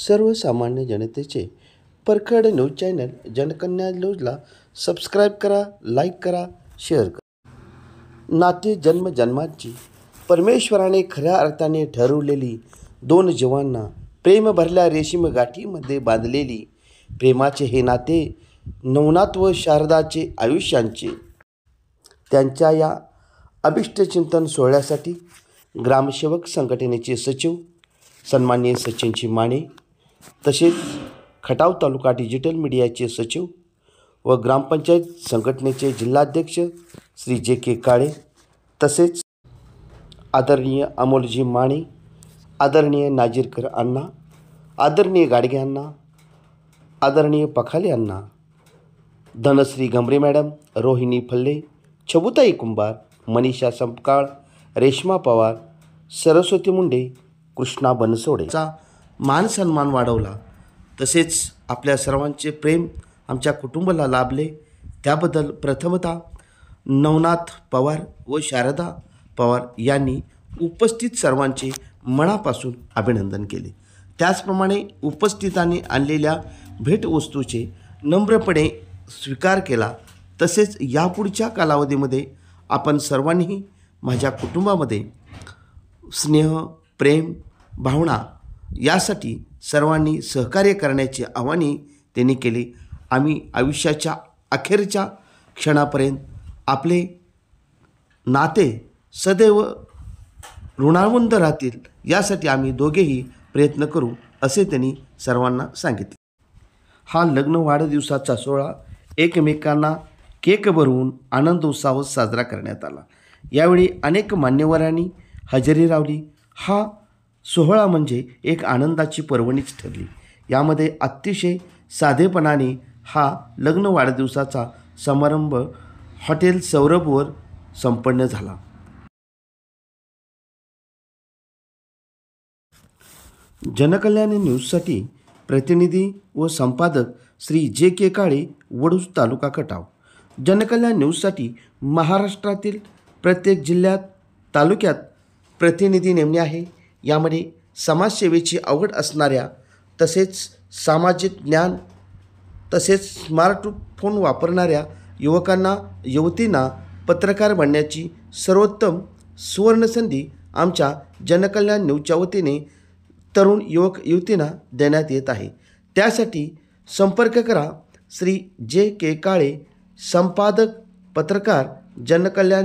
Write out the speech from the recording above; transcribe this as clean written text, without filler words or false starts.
सर्वसामान्य जनतेचे परखड न्यूज चॅनल जनकन्या न्यूजला सबस्क्राईब करा, लाईक करा, शेअर करा. नाते जन्मजन्मांची परमेश्वराने खऱ्या अर्थाने ठरवलेली दोन जीवांना प्रेम भरल्या रेशीम गाठीमध्ये बांधलेली प्रेमाचे हे नाते नवनाथ व शारदाचे आयुष्यांचे. त्यांच्या या अभिष्टचिंतन सोहळ्यासाठी ग्रामसेवक संघटनेचे सचिव सन्माननीय सचिनजी माने, तसेच खटाव तालुका डिजिटल मीडियाचे सचिव व ग्रामपंचायत संघटनेचे जिल्हाध्यक्ष श्री जे के काळे, तसेच आदरणीय अमोलजी माने, आदरणीय नाजीरकर अण्णा, आदरणीय गाडगे अण्णा, आदरणीय पखाले अण्णा, धनश्री गमरे मॅडम, रोहिणी फल्ले, छबुताई कुंभार, मनीषा संपकाळ, रेश्मा पवार, सरस्वती मुंडे, कृष्णा बनसोडेचा मान सन्मान वाढवला. तसेच आपल्या सर्वांचे प्रेम आमच्या कुटुंबाला लाभले त्याबद्दल प्रथमतः नवनाथ पवार व शारदा पवार यांनी उपस्थित सर्वांचे मनापासून अभिनंदन केले. त्याचप्रमाणे उपस्थितांनी आणलेल्या भेटवस्तूचे नम्रपणे स्वीकार केला. तसेच यापुढच्या कालावधीमध्ये आपण सर्वांनी माझ्या कुटुंबामध्ये स्नेह, प्रेम, भावना यासाठी सर्वांनी सहकार्य करण्याचे आवाहन त्यांनी केले. आम्ही आयुष्याच्या अखेरच्या क्षणापर्यंत आपले नाते सदैव ऋणावंत राहतील यासाठी आम्ही दोघेही प्रयत्न करू असे त्यांनी सर्वांना सांगितले. हा लग्न वाढदिवसाचा सोहळा एकमेकांना केक भरवून आनंद उत्साह साजरा करण्यात आला. यावेळी अनेक मान्यवरांनी हजेरी लावली. हा सोहळा म्हणजे एक आनंदाची पर्वणीच ठरली. यामध्ये अतिशय साधेपणाने हा लग्न वाढदिवसाचा समारंभ हॉटेल सौरभवर संपन्न झाला. जनकल्याण न्यूजसाठी प्रतिनिधी व संपादक श्री जे के काळे, वडूज, तालुका खटाव. जनकल्याण न्यूजसाठी महाराष्ट्रातील प्रत्येक जिल्ह्यात, तालुक्यात प्रतिनिधी नेमणे आहे. यामध्ये समाजसेवेची आवड असणाऱ्या, तसेच सामाजिक ज्ञान, तसेच स्मार्टफोन वापरणाऱ्या युवकांना, युवतींना पत्रकार बनण्याची सर्वोत्तम सुवर्णसंधी आमच्या जनकल्याण न्यूजच्या वतीने तरुण युवक युवतींना देण्यात येत आहे. त्यासाठी संपर्क करा. श्री जे के काळे, संपादक, पत्रकार, जनकल्याण.